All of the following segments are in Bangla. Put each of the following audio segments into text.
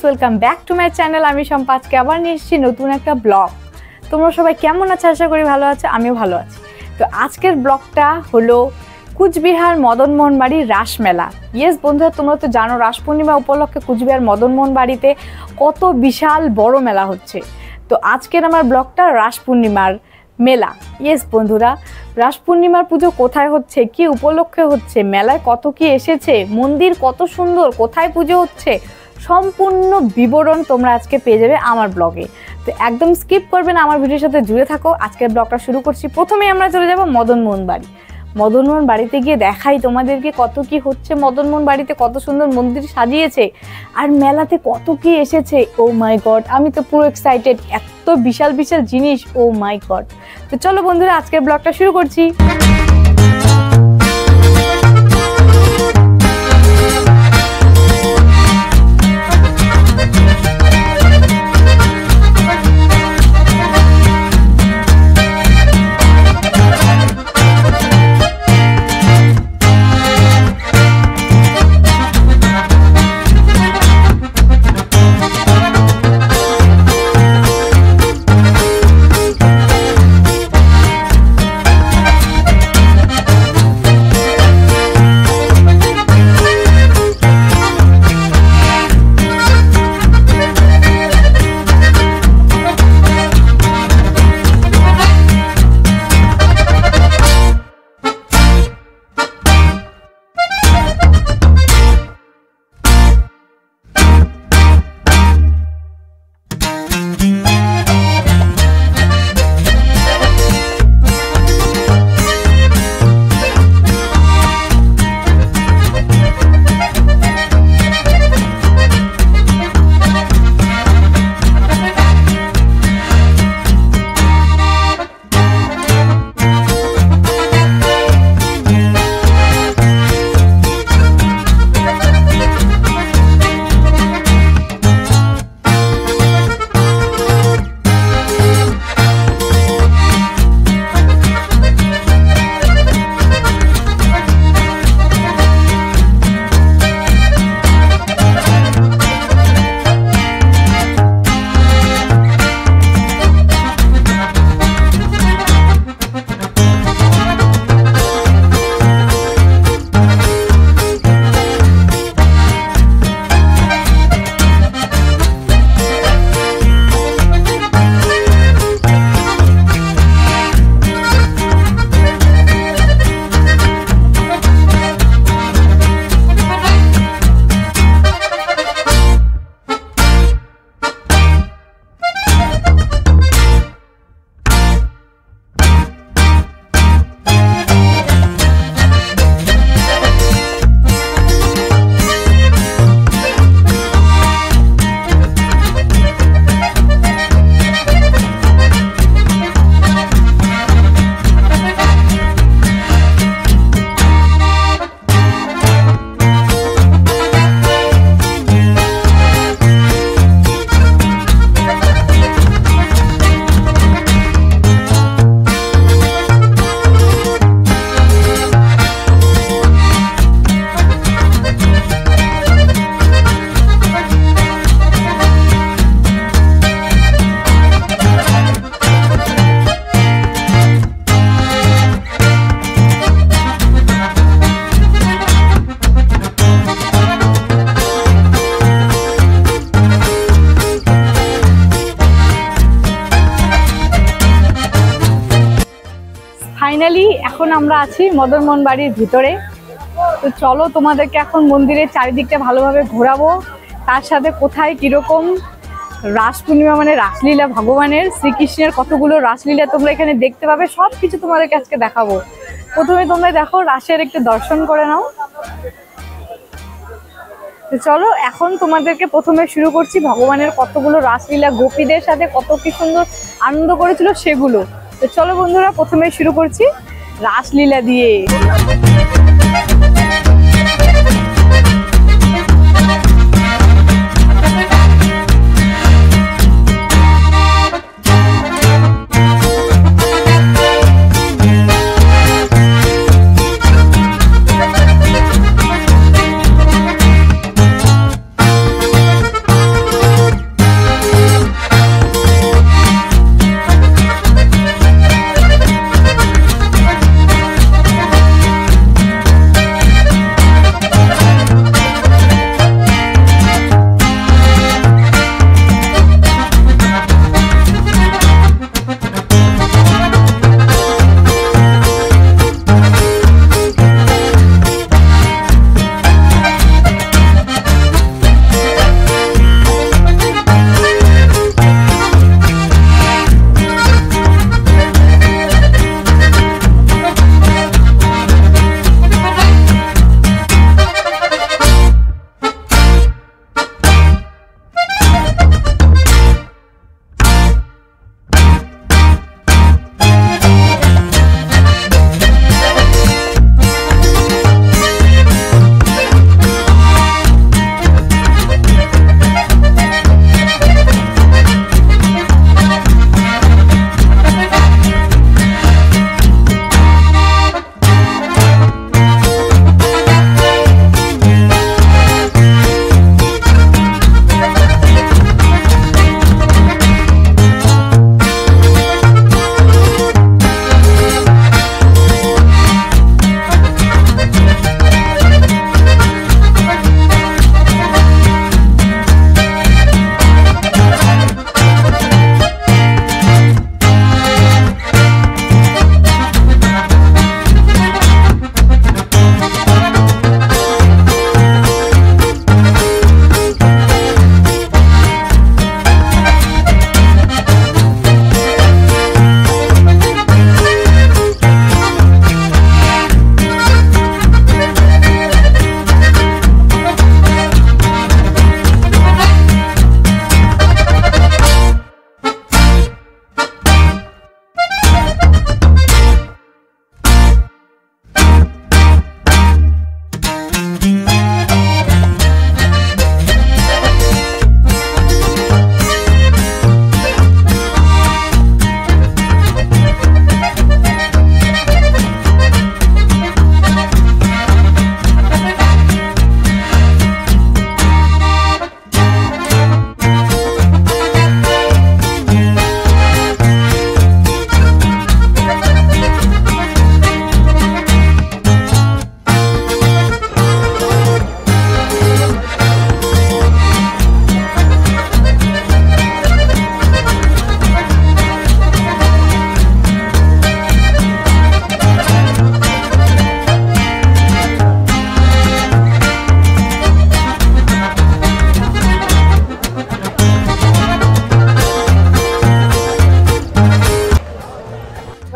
Welcome back to my channel. আমি সম্পা আজকে আবার নিয়ে এসেছি নতুন একটা ব্লগ। তোমরা সবাই কেমন আছো? আশা করি ভালো আছো, আমিও ভালো আছি। তো আজকের ব্লগটা হলো কুচবিহার মদনমোহন বাড়ির রাসমেলা। ইয়েস বন্ধুরা, তোমরা তো জানো রাস পূর্ণিমা উপলক্ষে কুচবিহার মদনমোহন বাড়িতে কত বিশাল বড় মেলা হচ্ছে। তো আজকের আমার ব্লগটা রাস পূর্ণিমার মেলা। ইয়েস বন্ধুরা, রাস পূর্ণিমার পুজো কোথায় হচ্ছে, কি উপলক্ষে হচ্ছে, মেলায় কত কি এসেছে, মন্দির কত সুন্দর, কোথায় পুজো হচ্ছে, সম্পূর্ণ বিবরণ তোমরা আজকে পেয়ে যাবে আমার ব্লগে। তো একদম স্কিপ করবে না, আমার ভিডিওর সাথে জুড়ে থাকো। আজকের ব্লগটা শুরু করছি। প্রথমেই আমরা চলে যাব মদনমোহন বাড়ি। মদনমোহন বাড়িতে গিয়ে দেখাই তোমাদেরকে কত কি হচ্ছে। মদনমোহন বাড়িতে কত সুন্দর মন্দির সাজিয়েছে, আর মেলাতে কত কি এসেছে। ও মাই গড, আমি তো পুরো এক্সাইটেড, এত বিশাল বিশাল জিনিস, ও মাই গড। তো চলো বন্ধুরা, আজকের ব্লগটা শুরু করছি। ফাইনালি এখন আমরা আছি মদনমোহন বাড়ির ভিতরে। তো চলো তোমাদেরকে এখন মন্দিরের চারিদিকটা ভালোভাবে ঘোরাবো, তার সাথে কোথায় কিরকম রাস পূর্ণিমা মানে রাসলীলা, ভগবানের শ্রীকৃষ্ণের কতগুলো রাসলীলা তোমরা এখানে দেখতে পাবে, সব কিছু তোমাদেরকে আজকে দেখাবো। প্রথমে তোমরা দেখো রাসের একটু দর্শন করে নাও। তো চলো এখন তোমাদেরকে প্রথমে শুরু করছি ভগবানের কতগুলো রাসলীলা, গোপীদের সাথে কত কি সুন্দর আনন্দ করেছিল সেগুলো। তো চলো বন্ধুরা, প্রথমে শুরু করছি রাসলীলা দিয়ে।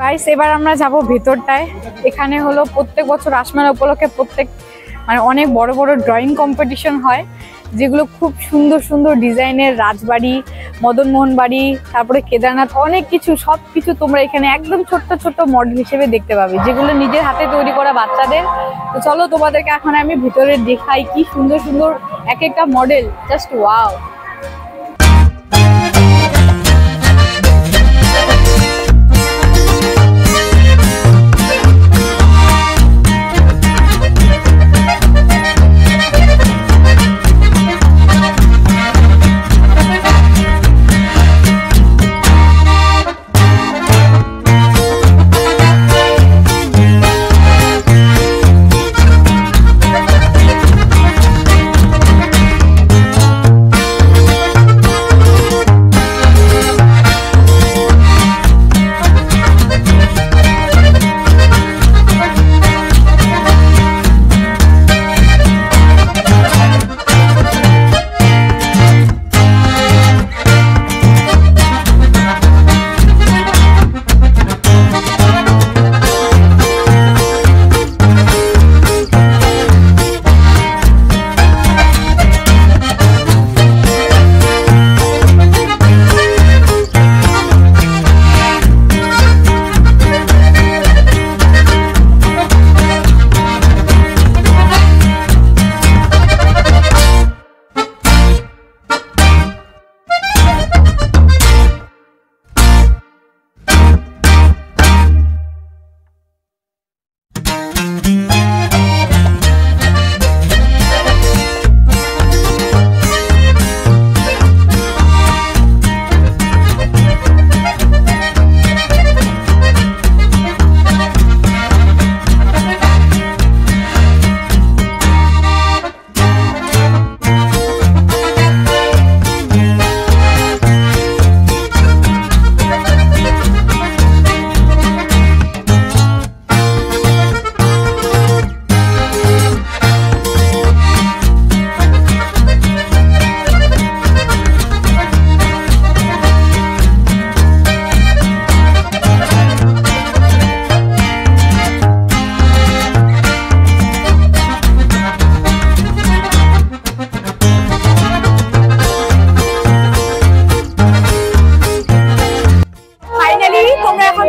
গাইস এবার আমরা যাব ভেতরটায়। এখানে হলো প্রত্যেক বছর রাসমেলা উপলক্ষে মানে অনেক বড় বড় ড্রয়িং কম্পিটিশন হয়, যেগুলো খুব সুন্দর সুন্দর ডিজাইনের রাজবাড়ি, মদনমোহন বাড়ি, তারপরে কেদারনাথ, অনেক কিছু, সব কিছু তোমরা এখানে একদম ছোট্ট ছোট্ট মডেল হিসেবে দেখতে পাবে, যেগুলো নিজের হাতে তৈরি করা বাচ্চাদের। তো চলো তোমাদেরকে এখন আমি ভিতরে দেখাই কি সুন্দর সুন্দর এক একটা মডেল, জাস্ট ওয়াও।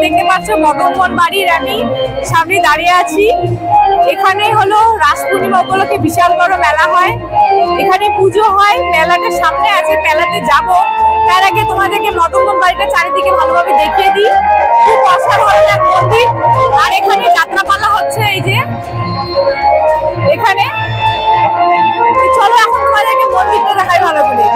দেখতে পাচ্ছ মদনমোহন বাড়ির আমি সামনে দাঁড়িয়ে আছি। এখানে হলো রাস পূর্ণিমা উপলক্ষে বিশাল বড় মেলা হয়, এখানে পুজো হয়, মেলাটা সামনে আছে, মেলাতে যাব। তার আগে তোমাদেরকে মদনমোহন বাড়িটা চারিদিকে ভালোভাবে দেখিয়ে দিই। খুব অসাধারণ এক মন্দির। আর এখানে যাত্রাপালা হচ্ছে, এই যে এখানে। চলো এখন তোমাদেরকে মন্দিরটা দেখাই ভালো করে।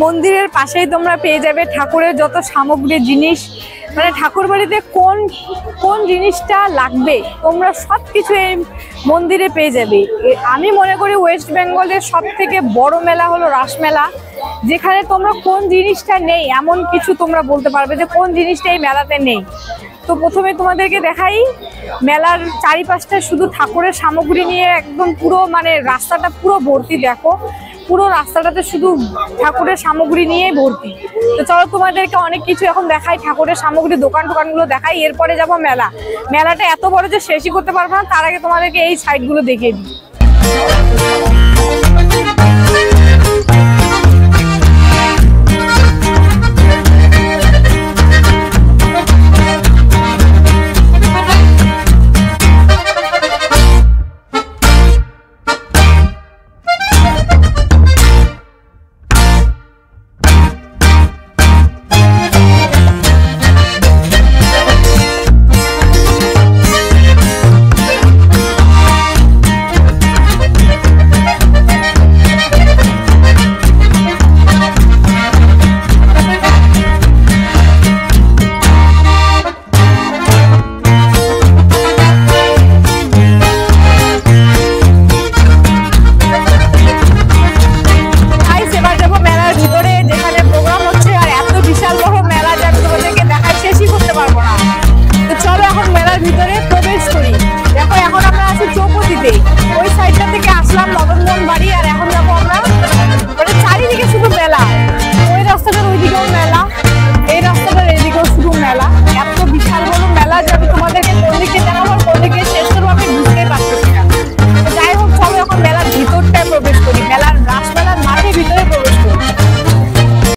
মন্দিরের পাশেই তোমরা পেয়ে যাবে ঠাকুরের যত সামগ্রী জিনিস, মানে ঠাকুর বাড়িতে কোন কোন জিনিসটা লাগবে তোমরা সব কিছু এই মন্দিরে পেয়ে যাবে। আমি মনে করি ওয়েস্ট বেঙ্গলের সব থেকে বড় মেলা হলো রাসমেলা, যেখানে তোমরা কোন জিনিসটা নেই এমন কিছু তোমরা বলতে পারবে যে কোন জিনিসটা এই মেলাতে নেই। তো প্রথমে তোমাদেরকে দেখাই মেলার চারিপাশটা শুধু ঠাকুরের সামগ্রী নিয়ে একদম পুরো মানে রাস্তাটা পুরো ভর্তি। দেখো পুরো রাস্তাটাতে শুধু ঠাকুরের সামগ্রী নিয়ে ভর্তি। তো চলো তোমাদেরকে অনেক কিছু এখন দেখাই, ঠাকুরের সামগ্রী দোকানগুলো দেখাই, এরপরে যাবো মেলা। মেলাটা এত বড় যে শেষই করতে পারবো না, তার আগে তোমাদেরকে এই সাইডগুলো দেখিয়ে দিই।